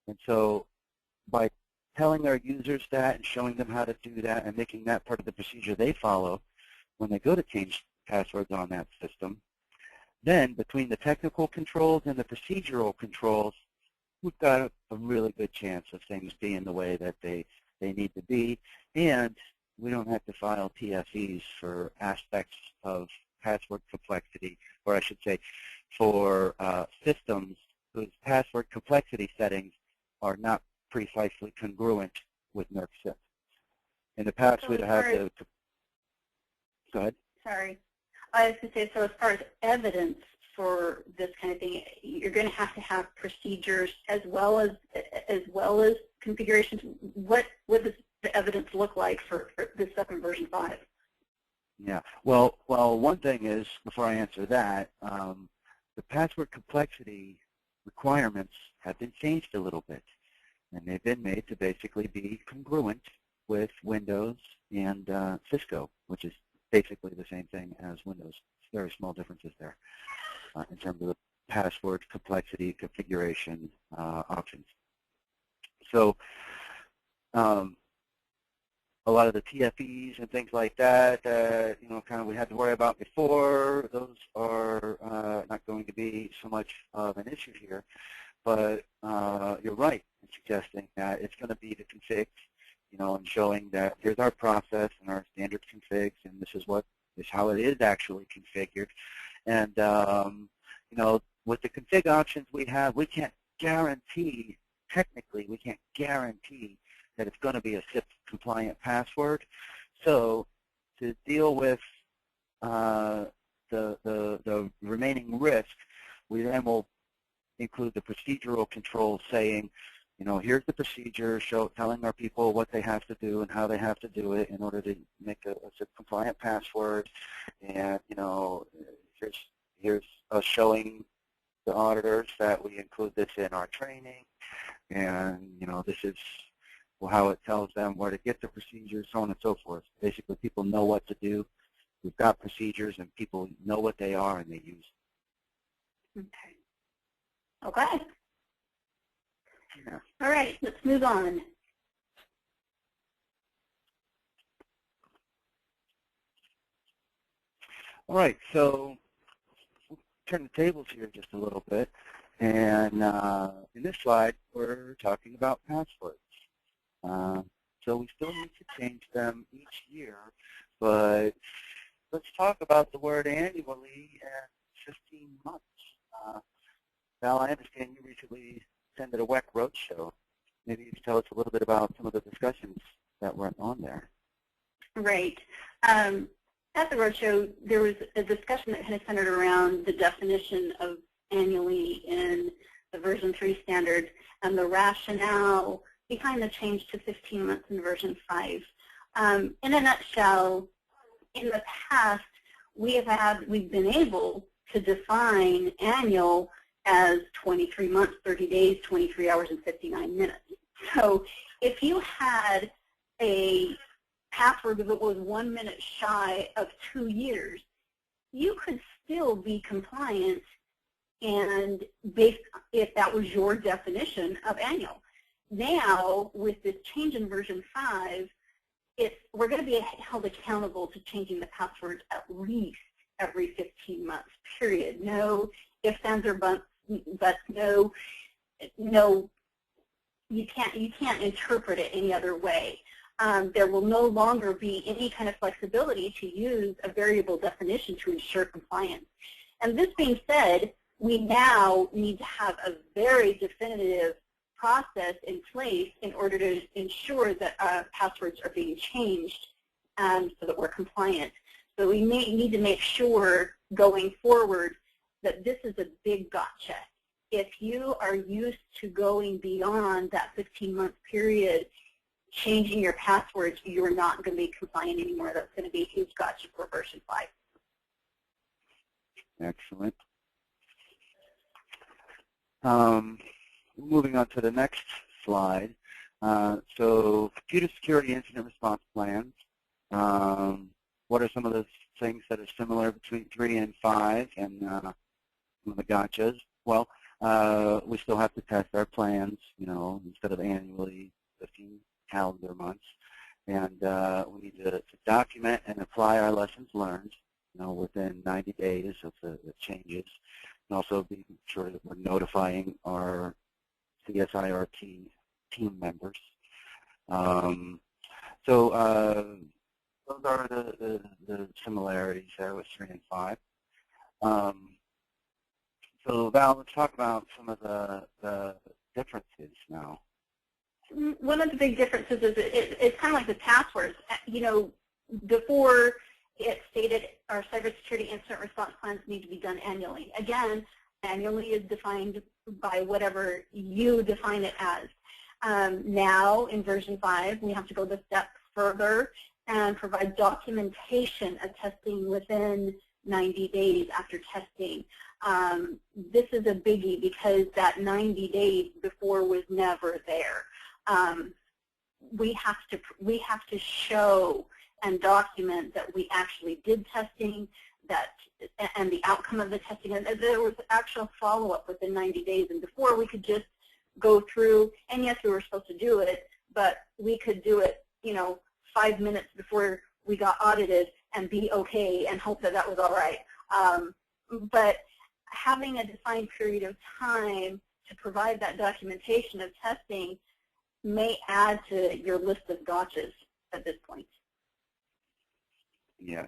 And so by telling our users that and showing them how to do that and making that part of the procedure they follow when they go to change passwords on that system, then between the technical controls and the procedural controls, we've got a really good chance of things being the way that they need to be, and we don't have to file TFEs for aspects of password complexity, or I should say for systems whose password complexity settings are not precisely congruent with NERC SIP. In the past, So we'd have to, go ahead. Sorry. I was going to say, so as far as evidence for this kind of thing, you're going to have procedures as well as configurations. What does the evidence look like for this stuff in version 5? Yeah. Well, one thing is, before I answer that, the password complexity requirements have been changed a little bit, and they've been made to basically be congruent with Windows and Cisco, which is basically the same thing as Windows. Very small differences there in terms of the password complexity configuration options. So a lot of the TFEs and things like that, kind of we had to worry about before, those are not going to be so much of an issue here. But you're right in suggesting that it's going to be the configs, and showing that here's our process and our standard configs, and this is how it is actually configured. And with the config options we have, we can't guarantee, technically, we can't guarantee that it's going to be a SIP-compliant password. So to deal with the remaining risk, we then will include the procedural controls saying, here's the procedure, telling our people what they have to do and how they have to do it in order to make a compliant password. And, here's us showing the auditors that we include this in our training. And, this is how it tells them where to get the procedures, so on and so forth. Basically, people know what to do. We've got procedures, and people know what they are, and they use them. Okay. Yeah. All right, let's move on. All right, so we'll turn the tables here just a little bit. And in this slide, we're talking about passwords. So we still need to change them each year, but let's talk about the word annually and 15 months. Val, I understand you recently attended a WEC roadshow. Maybe you could tell us a little bit about some of the discussions that went on there. Right. At the roadshow, there was a discussion that kind of centered around the definition of annually in the version 3 standard and the rationale behind the change to 15 months in version 5. In a nutshell, in the past, we've been able to define annual as 23 months, 30 days, 23 hours, and 59 minutes. So if you had a password that was 1 minute shy of 2 years, you could still be compliant, and if that was your definition of annual. Now, with this change in version 5, we're going to be held accountable to changing the passwords at least every 15 months, period. No ifs, ands, or buts, no, you can't interpret it any other way. There will no longer be any kind of flexibility to use a variable definition to ensure compliance. And this being said, we now need to have a very definitive process in place in order to ensure that passwords are being changed so that we're compliant. So we need to make sure going forward that this is a big gotcha. If you are used to going beyond that 15-month period, changing your passwords, you're not going to be compliant anymore. That's going to be a huge gotcha for version 5. Excellent. Moving on to the next slide. So computer security incident response plans. What are some of the things that are similar between 3 and 5 and some of the gotchas? Well, we still have to test our plans, instead of annually, 15 calendar months. And we need to document and apply our lessons learned, within 90 days of the changes. And also be sure that we're notifying our CSIRT team members. So those are the similarities there with 3 and 5. So Val, let's talk about some of the differences now. One of the big differences is it's kind of like the passwords. Before it stated our cybersecurity incident response plans need to be done annually. Again, annually is defined by whatever you define it as. Now, in version 5, we have to go the step further and provide documentation of testing within 90 days after testing. This is a biggie because that 90 days before was never there. We have to show and document that we actually did testing, and the outcome of the testing, and there was actual follow-up within 90 days. And before, we could just go through, and yes, we were supposed to do it, but we could do it, 5 minutes before we got audited and be okay and hope that that was all right. But having a defined period of time to provide that documentation of testing may add to your list of gotchas at this point. Yes.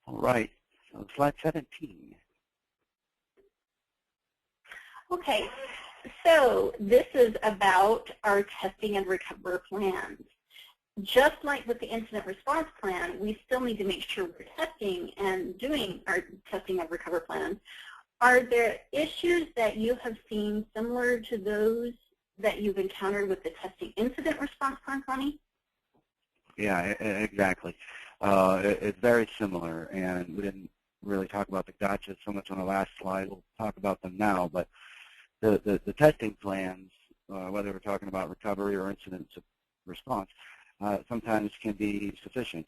All right. So slide 17. Okay. So this is about our testing and recover plans. Just like with the incident response plan, we still need to make sure we're testing and doing our testing and recover plans. Are there issues that you have seen similar to those that you've encountered with the testing incident response plan, Connie? Yeah, exactly. It's very similar, and we didn't really talk about the gotchas so much on the last slide. We'll talk about them now, but the testing plans, whether we're talking about recovery or incident response, sometimes can be sufficient.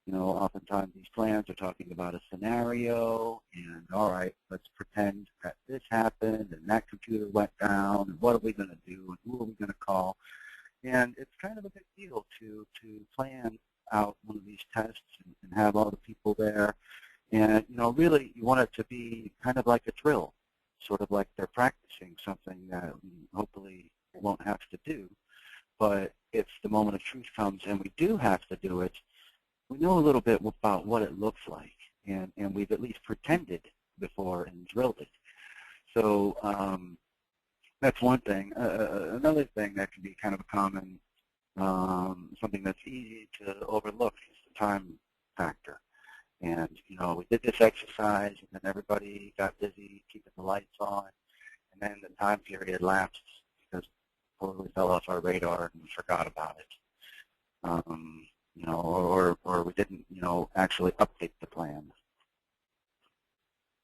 You know, oftentimes these plans are talking about a scenario, and all right, let's pretend that this happened, and that computer went down, and what are we going to do, and who are we going to call? And it's kind of a big deal to plan out one of these tests and have all the people there. And, you know, really you want it to be kind of like a drill, sort of like they're practicing something that we hopefully won't have to do. But if the moment of truth comes and we do have to do it, we know a little bit about what it looks like, and we've at least pretended before and drilled it. So that's one thing. Another thing that can be kind of a common, something that's easy to overlook is the time factor. And, you know, we did this exercise, and then everybody got busy keeping the lights on, and then the time period lapsed because it totally fell off our radar and we forgot about it. You know, or we didn't, you know, actually update the plan.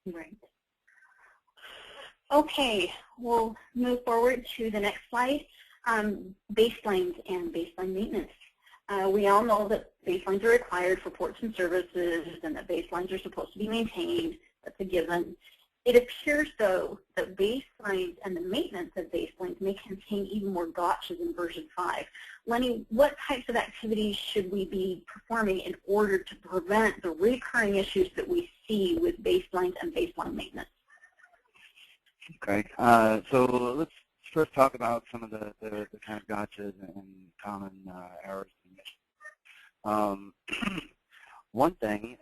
Right. Okay, we'll move forward to the next slide, baselines and baseline maintenance. We all know that baselines are required for ports and services and that baselines are supposed to be maintained. That's a given. It appears, though, that baselines and the maintenance of baselines may contain even more gotchas in version 5. Lenny, what types of activities should we be performing in order to prevent the recurring issues that we see with baselines and baseline maintenance? Okay, so let's first talk about some of the kind of gotchas and common errors and missions. One thing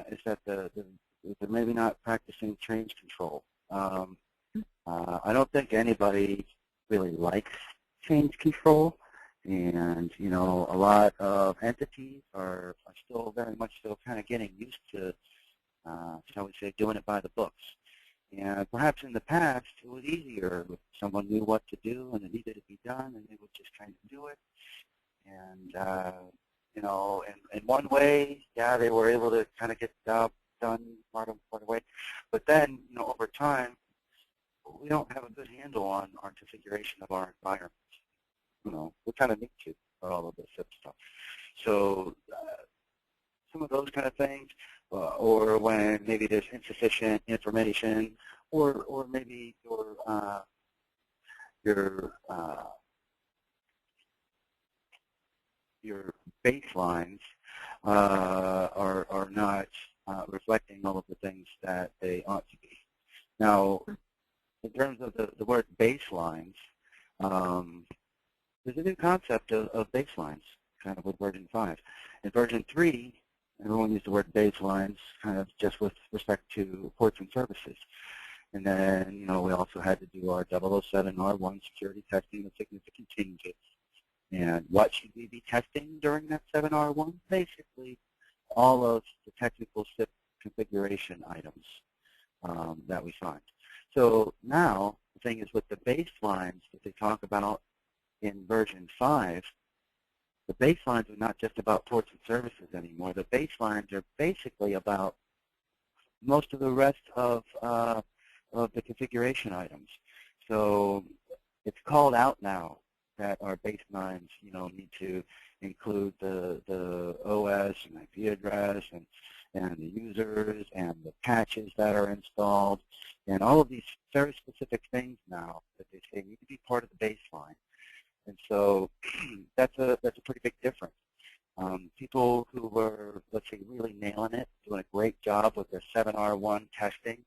is that they're maybe not practicing change control. I don't think anybody really likes change control, and you know, a lot of entities are still very much still kind of getting used to, shall we say, doing it by the books. And perhaps in the past, it was easier if someone knew what to do and it needed to be done, and they would just kind of do it. And, you know, in one way, yeah, they were able to kind of get the job done part of the way. But then, you know, over time, we don't have a good handle on our configuration of our environment. You know, we kind of need to for all of this stuff. So some of those kind of things, or when maybe there's insufficient information, or maybe your baselines are not reflecting all of the things that they ought to be. Now, in terms of the word baselines, there's a new concept of baselines, kind of with version 5. In version 3, everyone used the word baselines kind of just with respect to ports and services. And then, you know, we also had to do our 007R1 security testing with significant changes. And what should we be testing during that 7R1? Basically, all of the technical SIP configuration items that we find. So now, the thing is with the baselines that they talk about in version 5, the baselines are not just about ports and services anymore. The baselines are basically about most of the rest of the configuration items. So it's called out now that our baselines, you know, need to include the OS and IP address and the users and the patches that are installed and all of these very specific things now that they say need to be part of the baseline. And so that's a pretty big difference. People who were, let's say, really nailing it, doing a great job with their 7R1 testing,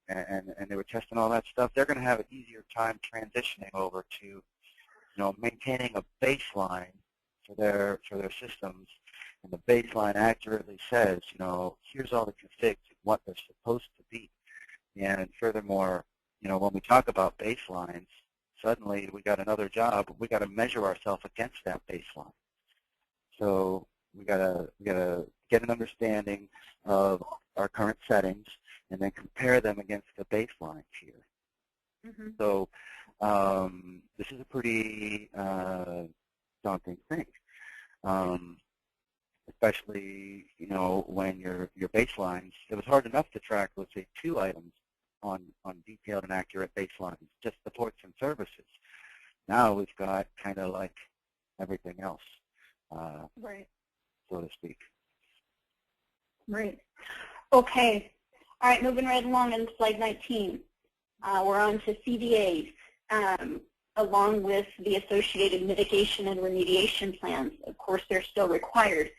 and they were testing all that stuff, they're going to have an easier time transitioning over to, you know, maintaining a baseline for their systems. And the baseline accurately says, you know, here's all the configs and what they're supposed to be. And furthermore, you know, when we talk about baselines, suddenly we got another job. We got to measure ourselves against that baseline. So we got to get an understanding of our current settings, and then compare them against the baselines here. Mm-hmm. So this is a pretty daunting thing, especially when your baselines. It was hard enough to track, let's say, 2 items on detailed and accurate baselines, just the ports and services. Now we've got kind of like everything else, Right. so to speak. Right. Okay. All right, moving right along in slide 19. We're on to CVAs, along with the associated mitigation and remediation plans. Of course, they're still required.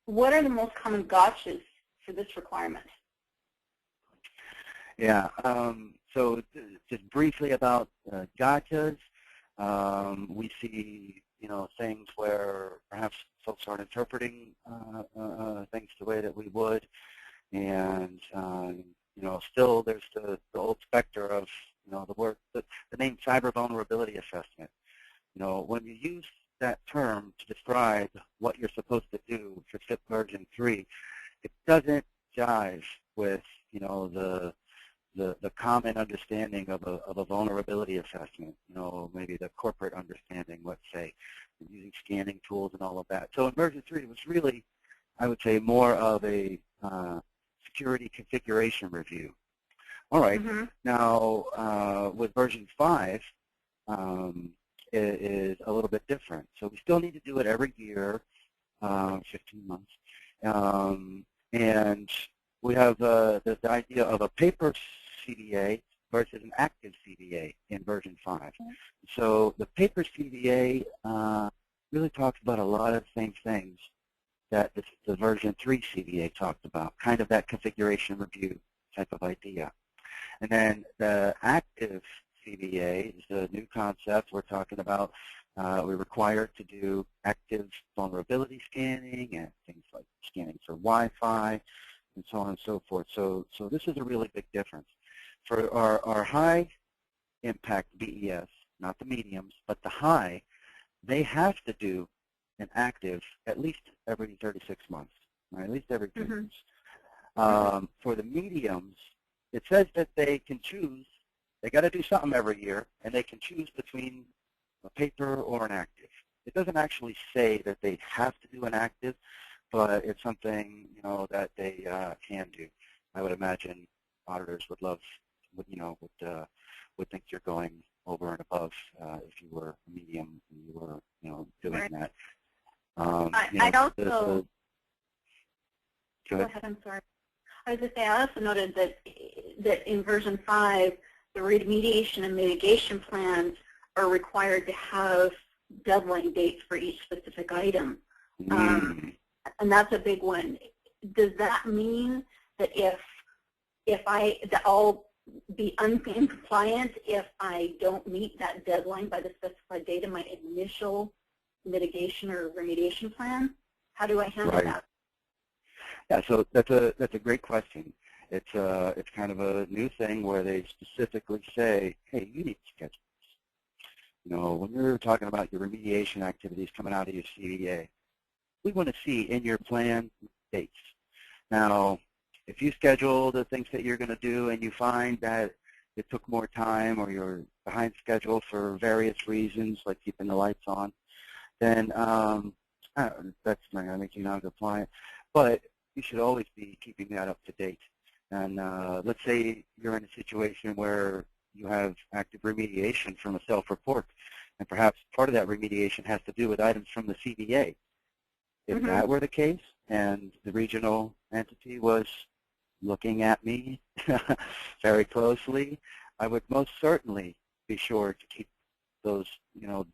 What are the most common gotchas for this requirement? Yeah, so just briefly about gotchas, we see, things where perhaps folks aren't interpreting things the way that we would, and, still there's the old specter of, the name cyber vulnerability assessment. When you use that term to describe what you're supposed to do for SIP version 3, it doesn't jive with, the common understanding of a vulnerability assessment, maybe the corporate understanding, let's say, using scanning tools and all of that. So in version 3, it was really, I would say, more of a security configuration review. All right, now with version 5, it is a little bit different. So we still need to do it every year, 15 months, and we have the idea of a paper CVA versus an active CVA in version 5. So the paper CVA really talks about a lot of the same things that the version 3 CVA talked about, kind of that configuration review type of idea. And then the active CVA is a new concept. We're talking about we're required to do active vulnerability scanning and things like scanning for Wi-Fi and so on and so forth. So this is a really big difference. For our high impact BES, not the mediums, but the high, they have to do an active at least every 36 months, right? At least every 2 years. For the mediums, it says that they can choose, they got to do something every year, and they can choose between a paper or an active. It doesn't actually say that they have to do an active, but it's something, that they can do. I would imagine auditors would love, would think you're going over and above if you were a medium and you were, doing that. I'd also, go ahead, I'm sorry. I was going to say, I also noted that in version 5, the remediation and mitigation plans are required to have deadline dates for each specific item. And that's a big one. Does that mean that I'll be uncompliant if I don't meet that deadline by the specified date in my initial mitigation or remediation plan? How do I handle that? Yeah, so that's a great question. It's kind of a new thing where they specifically say, hey, you need schedules. When you're talking about your remediation activities coming out of your CVA, we want to see in your plan dates. Now, if you schedule the things that you're going to do and you find that it took more time or you're behind schedule for various reasons, like keeping the lights on, then that's not going to make you non-compliant. But you should always be keeping that up to date. And let's say you're in a situation where you have active remediation from a self-report, and perhaps part of that remediation has to do with items from the CVA. If that were the case, and the regional entity was looking at me very closely, I would most certainly be sure to keep those,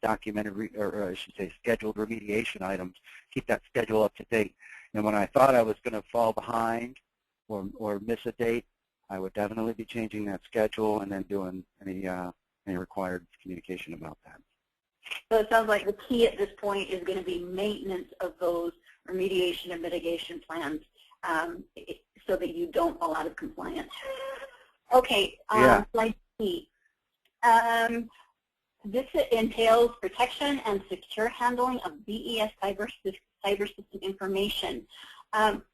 documented, or I should say scheduled remediation items, keep that schedule up to date. And when I thought I was going to fall behind or miss a date, I would definitely be changing that schedule and then doing any required communication about that. So it sounds like the key at this point is going to be maintenance of those remediation and mitigation plans so that you don't fall out of compliance. Okay, slide C. This entails protection and secure handling of BES cyber system information.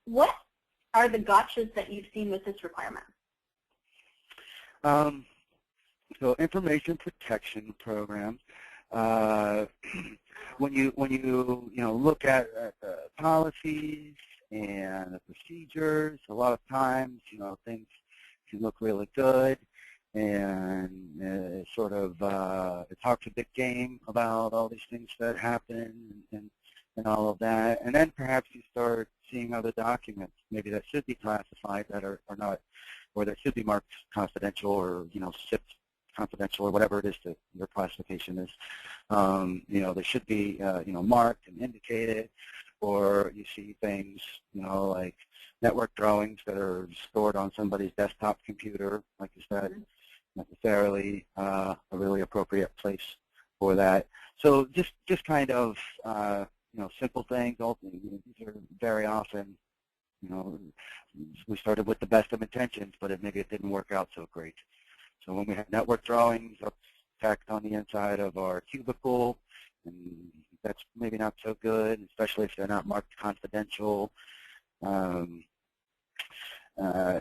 What are the gotchas that you've seen with this requirement? So information protection program. When you look at the policies and the procedures, a lot of times things can look really good, and it talks a big game about all these things that happen and all of that, and then perhaps you start seeing other documents maybe that should be classified that are not, or that should be marked confidential, or SIP confidential, or whatever it is that your classification is. They should be marked and indicated, or you see things like network drawings that are stored on somebody's desktop computer, like you said, necessarily a really appropriate place for that. So just kind of simple things. These are very often, we started with the best of intentions, but maybe it didn't work out so great. So when we have network drawings tacked on the inside of our cubicle, and that's maybe not so good, especially if they're not marked confidential.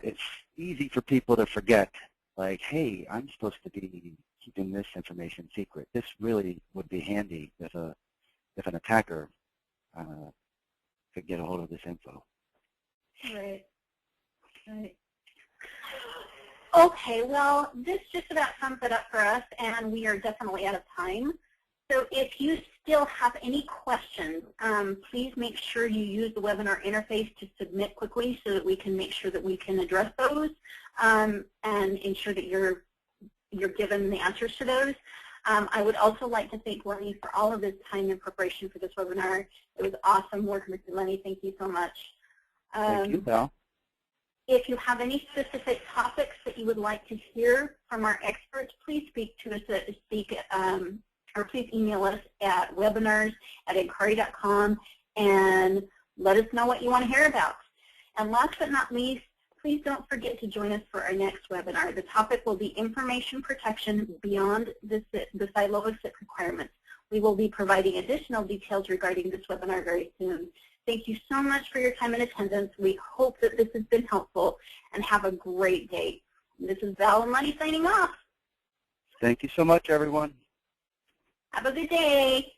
It's easy for people to forget, like, hey, I'm supposed to be keeping this information secret. This really would be handy if an attacker could get a hold of this info. Right. Okay, well, this just about sums it up for us, and we are definitely out of time. So if you still have any questions, please make sure you use the webinar interface to submit quickly so that we can make sure that we can address those and ensure that you're given the answers to those. I would also like to thank Lenny for all of his time and preparation for this webinar. It was awesome working with you, Lenny. Thank you so much. Thank you, Val. If you have any specific topics that you would like to hear from our experts, please speak to us or please email us at webinars@encari.com and let us know what you want to hear about. And last but not least, please don't forget to join us for our next webinar. The topic will be information protection beyond the silo of SIP requirements. We will be providing additional details regarding this webinar very soon. Thank you so much for your time and attendance. We hope that this has been helpful, and have a great day. This is Val and Lenny signing off. Thank you so much, everyone. Have a good day.